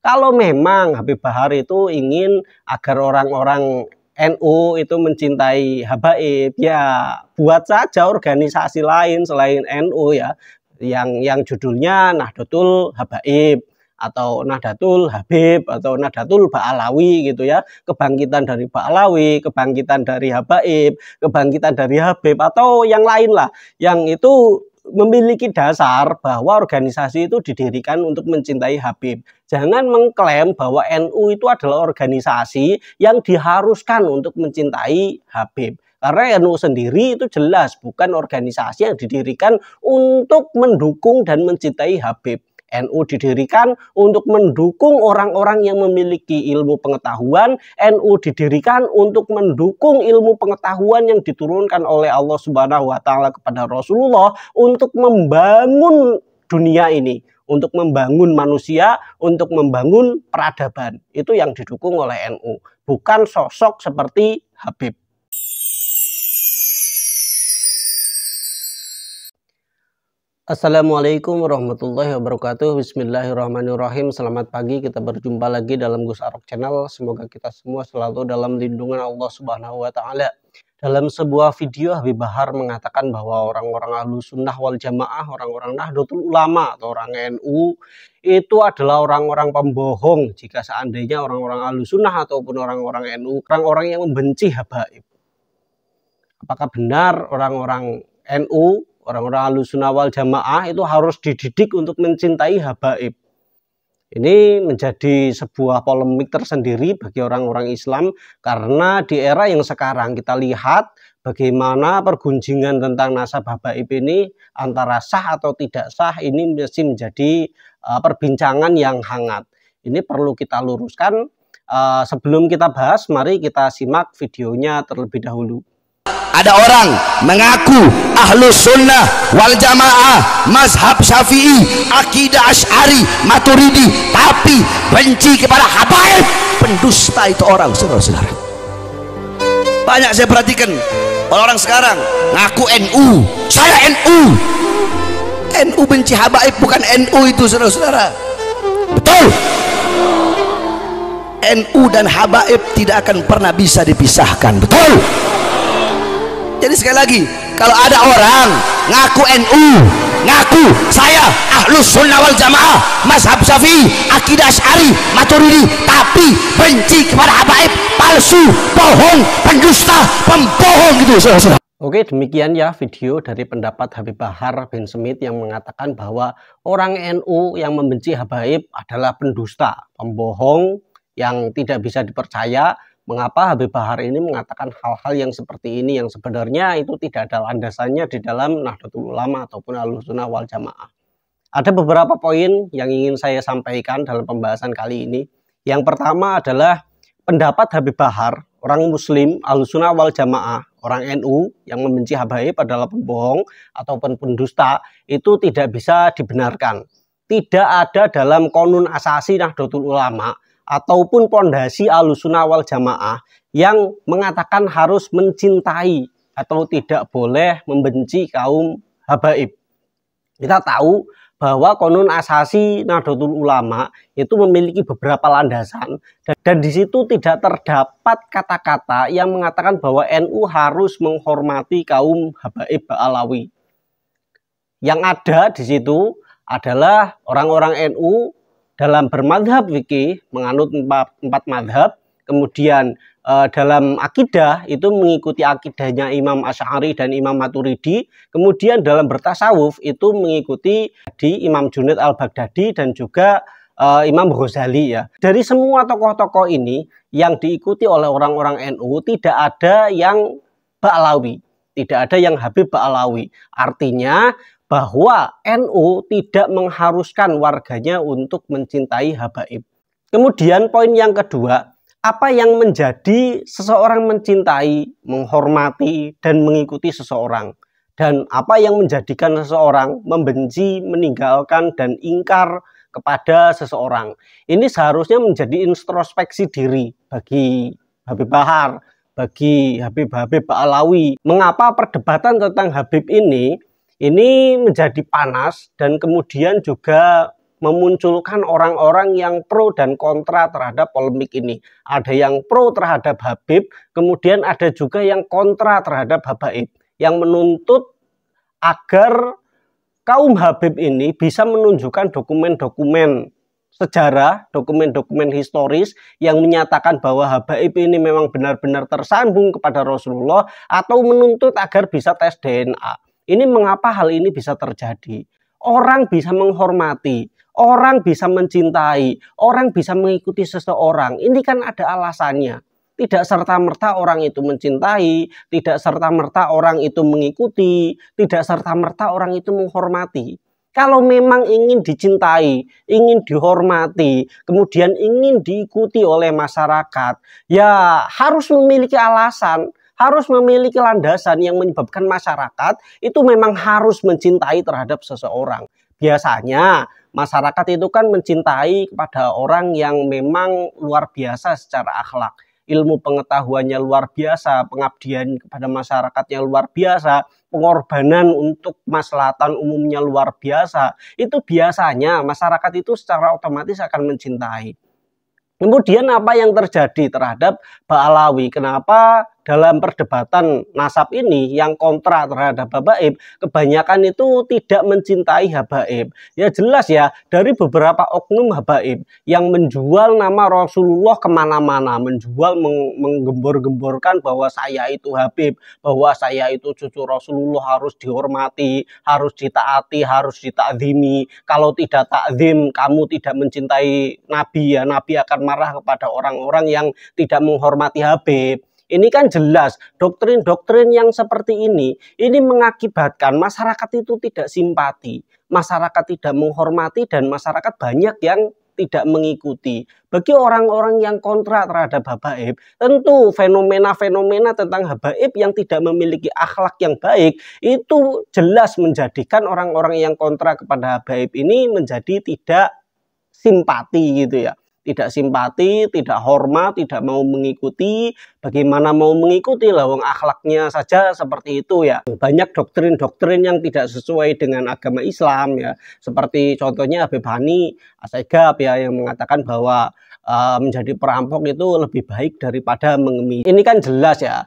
Kalau memang Habib Bahar itu ingin agar orang-orang NU itu mencintai habaib, ya buat saja organisasi lain selain NU ya, yang judulnya Nahdlatul Habaib atau Nahdlatul Habib atau Nahdlatul Ba'alawi gitu ya, kebangkitan dari Ba'alawi, kebangkitan dari habaib, kebangkitan dari Habib atau yang lain lah, yang itu memiliki dasar bahwa organisasi itu didirikan untuk mencintai Habib. Jangan mengklaim bahwa NU itu adalah organisasi yang diharuskan untuk mencintai Habib. Karena NU sendiri itu jelas bukan organisasi yang didirikan untuk mendukung dan mencintai Habib. NU didirikan untuk mendukung orang-orang yang memiliki ilmu pengetahuan. NU didirikan untuk mendukung ilmu pengetahuan yang diturunkan oleh Allah Subhanahu wa Ta'ala kepada Rasulullah untuk membangun dunia ini, untuk membangun manusia, untuk membangun peradaban. Itu yang didukung oleh NU, bukan sosok seperti Habib. Assalamualaikum warahmatullahi wabarakatuh. Bismillahirrahmanirrahim. Selamat pagi, kita berjumpa lagi dalam Gus Arok Channel. Semoga kita semua selalu dalam lindungan Allah Subhanahu wa Ta'ala. Dalam sebuah video, Habib Bahar mengatakan bahwa orang-orang Ahlus Sunnah wal Jamaah, orang-orang Nahdlatul Ulama atau orang NU itu adalah orang-orang pembohong jika seandainya orang-orang Ahlus Sunnah ataupun orang-orang NU, orang-orang yang membenci habaib. Apakah benar orang-orang NU, orang-orang Ahlus Sunnah wal Jamaah itu harus dididik untuk mencintai habaib? Ini menjadi sebuah polemik tersendiri bagi orang-orang Islam, karena di era yang sekarang kita lihat bagaimana pergunjingan tentang nasab habaib ini antara sah atau tidak sah, ini masih menjadi perbincangan yang hangat. Ini perlu kita luruskan. Sebelum kita bahas, mari kita simak videonya terlebih dahulu. Ada orang mengaku Ahlus Sunnah wal Jamaah, mazhab Syafi'i, akidah Asy'ari, Maturidi, tapi benci kepada habaib. Pendusta itu orang, saudara-saudara. Banyak saya perhatikan orang-orang sekarang ngaku NU, saya NU. NU benci habaib, bukan NU itu, saudara-saudara. Betul. NU dan habaib tidak akan pernah bisa dipisahkan. Betul. Jadi sekali lagi, kalau ada orang ngaku NU, ngaku saya Ahlus Sunnah wal Jamaah, mazhab Syafi'i, akidah Asy'ari, Maturidi, tapi benci kepada habaib, palsu, bohong, pendusta, pembohong gitu, saudara-saudara. Oke, demikian ya video dari pendapat Habib Bahar bin Smith yang mengatakan bahwa orang NU yang membenci habaib adalah pendusta, pembohong yang tidak bisa dipercaya. Mengapa Habib Bahar ini mengatakan hal-hal yang seperti ini yang sebenarnya itu tidak ada landasannya di dalam Nahdlatul Ulama ataupun Ahlus Sunnah wal Jamaah? Ada beberapa poin yang ingin saya sampaikan dalam pembahasan kali ini. Yang pertama adalah pendapat Habib Bahar, orang Muslim Ahlus Sunnah wal Jamaah, orang NU yang membenci habaib adalah pembohong ataupun pendusta, itu tidak bisa dibenarkan. Tidak ada dalam konun asasi Nahdlatul Ulama ataupun pondasi Ahlus Sunnah wal Jamaah yang mengatakan harus mencintai atau tidak boleh membenci kaum habaib. Kita tahu bahwa konun asasi Nahdlatul Ulama itu memiliki beberapa landasan, dan di situ tidak terdapat kata-kata yang mengatakan bahwa NU harus menghormati kaum habaib Ba'alawi. Yang ada di situ adalah orang-orang NU dalam bermadhab fikih menganut empat madhab, kemudian dalam akidah itu mengikuti akidahnya Imam Asy'ari dan Imam Maturidi, kemudian dalam bertasawuf itu mengikuti di Imam Junaid al-Baghdadi dan juga Imam Ghazali ya. Dari semua tokoh-tokoh ini yang diikuti oleh orang-orang NU tidak ada yang Ba'alawi, tidak ada yang Habib Ba'alawi. Artinya bahwa NU tidak mengharuskan warganya untuk mencintai habaib. Kemudian poin yang kedua, apa yang menjadi seseorang mencintai, menghormati, dan mengikuti seseorang? Dan apa yang menjadikan seseorang membenci, meninggalkan, dan ingkar kepada seseorang? Ini seharusnya menjadi introspeksi diri bagi Habib Bahar, bagi Habib-Habib Ba'alawi. Mengapa perdebatan tentang Habib ini menjadi panas dan kemudian juga memunculkan orang-orang yang pro dan kontra terhadap polemik ini. Ada yang pro terhadap Habib, kemudian ada juga yang kontra terhadap Habaib, yang menuntut agar kaum Habib ini bisa menunjukkan dokumen-dokumen sejarah, dokumen-dokumen historis yang menyatakan bahwa Habaib ini memang benar-benar tersambung kepada Rasulullah, atau menuntut agar bisa tes DNA. Ini mengapa hal ini bisa terjadi? Orang bisa menghormati, orang bisa mencintai, orang bisa mengikuti seseorang. Ini kan ada alasannya. Tidak serta-merta orang itu mencintai, tidak serta-merta orang itu mengikuti, tidak serta-merta orang itu menghormati. Kalau memang ingin dicintai, ingin dihormati, kemudian ingin diikuti oleh masyarakat, ya harus memiliki alasan, harus memiliki landasan yang menyebabkan masyarakat itu memang harus mencintai terhadap seseorang. Biasanya masyarakat itu kan mencintai kepada orang yang memang luar biasa secara akhlak. Ilmu pengetahuannya luar biasa, pengabdian kepada masyarakatnya luar biasa, pengorbanan untuk kemaslahatan umumnya luar biasa. Itu biasanya masyarakat itu secara otomatis akan mencintai. Kemudian apa yang terjadi terhadap Ba'alawi? Kenapa dalam perdebatan nasab ini yang kontra terhadap Habaib, kebanyakan itu tidak mencintai Habaib? Ya jelas ya, dari beberapa oknum Habaib yang menjual nama Rasulullah kemana-mana, menjual, menggembor-gemborkan bahwa saya itu Habib, bahwa saya itu cucu Rasulullah, harus dihormati, harus ditaati, harus ditakzimi. Kalau tidak takzim, kamu tidak mencintai Nabi, ya Nabi akan marah kepada orang-orang yang tidak menghormati Habib. Ini kan jelas doktrin-doktrin yang seperti ini mengakibatkan masyarakat itu tidak simpati, masyarakat tidak menghormati, dan masyarakat banyak yang tidak mengikuti. Bagi orang-orang yang kontra terhadap Habaib, tentu fenomena-fenomena tentang Habaib yang tidak memiliki akhlak yang baik itu jelas menjadikan orang-orang yang kontra kepada Habaib ini menjadi tidak simpati gitu ya. Tidak simpati, tidak hormat, tidak mau mengikuti. Bagaimana mau mengikuti, lawang akhlaknya saja seperti itu ya. Banyak doktrin-doktrin yang tidak sesuai dengan agama Islam ya. Seperti contohnya Habib Hani Assegaf ya, yang mengatakan bahwa menjadi perampok itu lebih baik daripada mengemis. Ini kan jelas ya.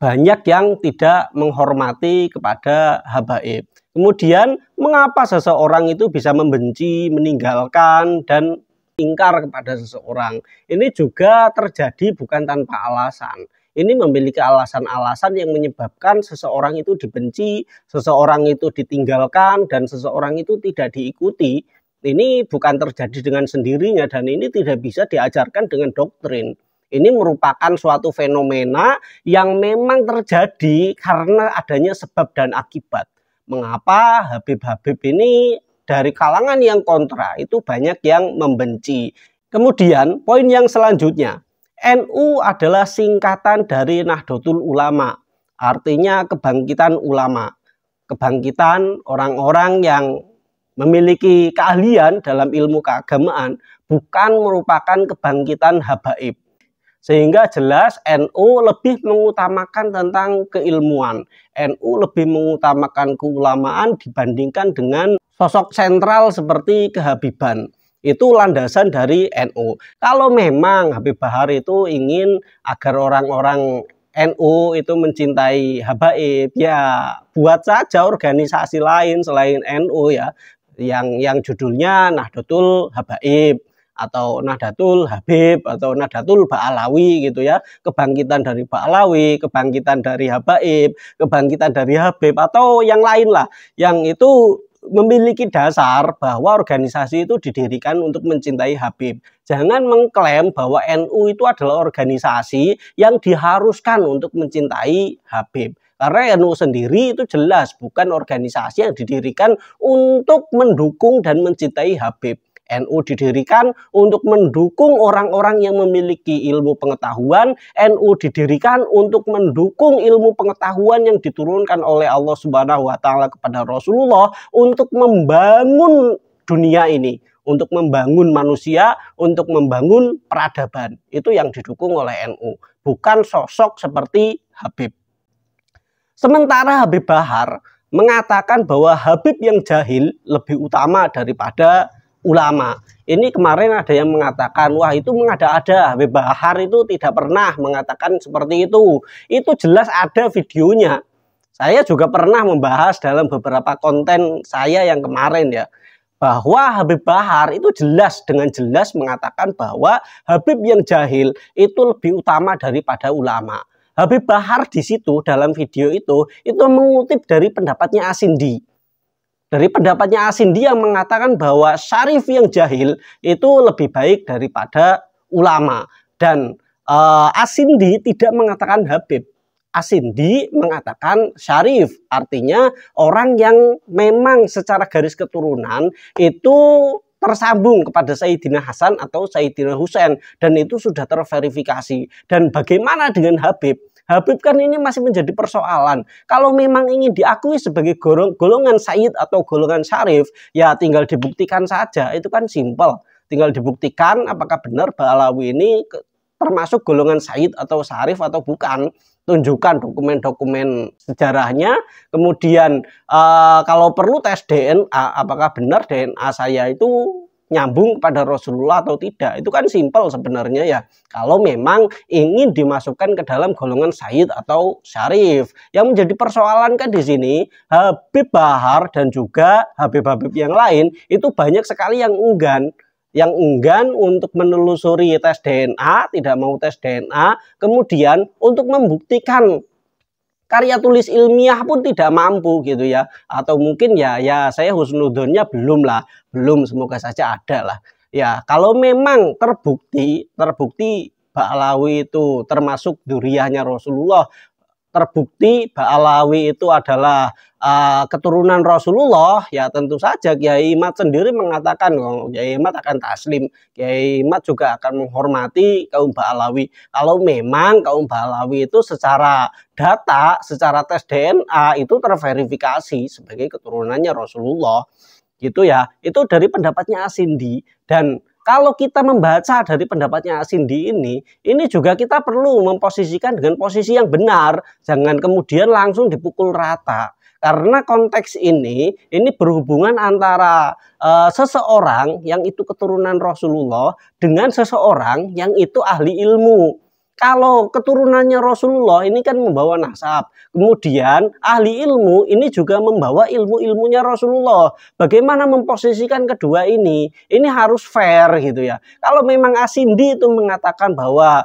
Banyak yang tidak menghormati kepada Habaib. Kemudian mengapa seseorang itu bisa membenci, meninggalkan, dan ingkar kepada seseorang? Ini juga terjadi bukan tanpa alasan. Ini memiliki alasan-alasan yang menyebabkan seseorang itu dibenci, seseorang itu ditinggalkan, dan seseorang itu tidak diikuti. Ini bukan terjadi dengan sendirinya, dan ini tidak bisa diajarkan dengan doktrin. Ini merupakan suatu fenomena yang memang terjadi karena adanya sebab dan akibat. Mengapa Habib-Habib ini dari kalangan yang kontra itu banyak yang membenci. Kemudian poin yang selanjutnya, NU adalah singkatan dari Nahdlatul Ulama, artinya kebangkitan ulama, kebangkitan orang-orang yang memiliki keahlian dalam ilmu keagamaan, bukan merupakan kebangkitan Habaib. Sehingga jelas NU lebih mengutamakan tentang keilmuan, NU lebih mengutamakan keulamaan dibandingkan dengan sosok sentral seperti kehabiban. Itu landasan dari NU. Kalau memang Habib Bahar itu ingin agar orang-orang NU itu mencintai Habaib, ya buat saja organisasi lain selain NU ya, yang judulnya Nahdlatul Habaib, atau Nahdlatul Habib, atau Nahdlatul Ba'alawi gitu ya. Kebangkitan dari Ba'alawi, kebangkitan dari Habaib, kebangkitan dari Habib, atau yang lain lah, yang itu memiliki dasar bahwa organisasi itu didirikan untuk mencintai Habib. Jangan mengklaim bahwa NU itu adalah organisasi yang diharuskan untuk mencintai Habib. Karena NU sendiri itu jelas bukan organisasi yang didirikan untuk mendukung dan mencintai Habib. NU didirikan untuk mendukung orang-orang yang memiliki ilmu pengetahuan. NU didirikan untuk mendukung ilmu pengetahuan yang diturunkan oleh Allah Subhanahu wa Ta'ala kepada Rasulullah untuk membangun dunia ini, untuk membangun manusia, untuk membangun peradaban. Itu yang didukung oleh NU, bukan sosok seperti Habib. Sementara Habib Bahar mengatakan bahwa Habib yang jahil lebih utama daripada ulama. Ini kemarin ada yang mengatakan, wah itu mengada-ada, Habib Bahar itu tidak pernah mengatakan seperti itu. Itu jelas ada videonya. Saya juga pernah membahas dalam beberapa konten saya yang kemarin ya, bahwa Habib Bahar itu dengan jelas mengatakan bahwa Habib yang jahil itu lebih utama daripada ulama. Habib Bahar di situ dalam video itu mengutip dari pendapatnya Asindi. Dari pendapatnya Asindi yang mengatakan bahwa syarif yang jahil itu lebih baik daripada ulama. Dan Asindi tidak mengatakan Habib. Asindi mengatakan syarif, artinya orang yang memang secara garis keturunan itu tersambung kepada Sayyidina Hasan atau Sayyidina Husain, dan itu sudah terverifikasi. Dan bagaimana dengan Habib? Habib kan ini masih menjadi persoalan. Kalau memang ingin diakui sebagai golongan Sayyid atau golongan syarif, ya tinggal dibuktikan saja. Itu kan simpel. Tinggal dibuktikan apakah benar Ba'alawi ini termasuk golongan Sayyid atau syarif atau bukan. Tunjukkan dokumen-dokumen sejarahnya, kemudian kalau perlu tes DNA, apakah benar DNA saya itu nyambung kepada Rasulullah atau tidak. Itu kan simpel sebenarnya ya, kalau memang ingin dimasukkan ke dalam golongan Sayyid atau syarif. Yang menjadi persoalan kan di sini, Habib Bahar dan juga Habib-Habib yang lain itu banyak sekali yang enggan untuk menelusuri tes DNA, tidak mau tes DNA, kemudian untuk membuktikan karya tulis ilmiah pun tidak mampu gitu ya, atau mungkin ya saya husnudonnya belum, semoga saja ada lah ya. Kalau memang terbukti Ba'alawi itu termasuk dzurriyyahnya Rasulullah, terbukti Ba'alawi itu adalah keturunan Rasulullah, ya tentu saja Kiai Imad sendiri mengatakan, Kiai Imad akan taslim, Kiai Imad juga akan menghormati kaum Ba'alawi. Kalau memang kaum Ba'alawi itu secara data, secara tes DNA itu terverifikasi sebagai keturunannya Rasulullah, gitu ya. Itu dari pendapatnya Asindi. Dan kalau kita membaca dari pendapatnya Asindi ini juga kita perlu memposisikan dengan posisi yang benar, jangan kemudian langsung dipukul rata. Karena konteks ini berhubungan antara seseorang yang itu keturunan Rasulullah dengan seseorang yang itu ahli ilmu. Kalau keturunannya Rasulullah ini kan membawa nasab, kemudian ahli ilmu ini juga membawa ilmu-ilmunya Rasulullah. Bagaimana memposisikan kedua ini? Ini harus fair gitu ya. Kalau memang Asindi itu mengatakan bahwa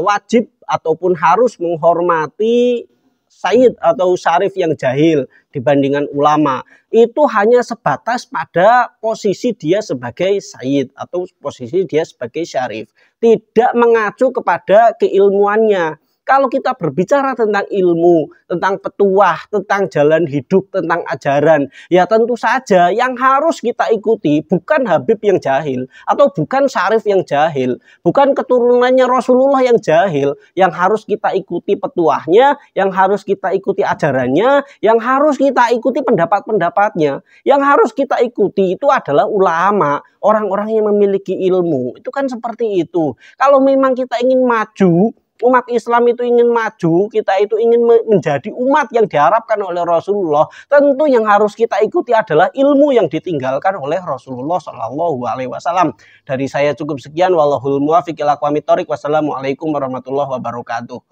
wajib ataupun harus menghormati Sayyid atau syarif yang jahil dibandingkan ulama, itu hanya sebatas pada posisi dia sebagai Sayyid atau posisi dia sebagai syarif, tidak mengacu kepada keilmuannya. Kalau kita berbicara tentang ilmu, tentang petuah, tentang jalan hidup, tentang ajaran, ya tentu saja yang harus kita ikuti bukan Habib yang jahil atau bukan syarif yang jahil, bukan keturunannya Rasulullah yang jahil. Yang harus kita ikuti petuahnya, yang harus kita ikuti ajarannya, yang harus kita ikuti pendapat-pendapatnya. Yang harus kita ikuti itu adalah ulama, orang-orang yang memiliki ilmu. Itu kan seperti itu. Kalau memang kita ingin maju, umat Islam itu ingin maju, kita itu ingin menjadi umat yang diharapkan oleh Rasulullah, tentu yang harus kita ikuti adalah ilmu yang ditinggalkan oleh Rasulullah Shallallahu Alaihi Wasallam. Dari saya cukup sekian, wallahul muwaffiq ila aqwamit thoriq. Wassalamualaikum warahmatullahi wabarakatuh.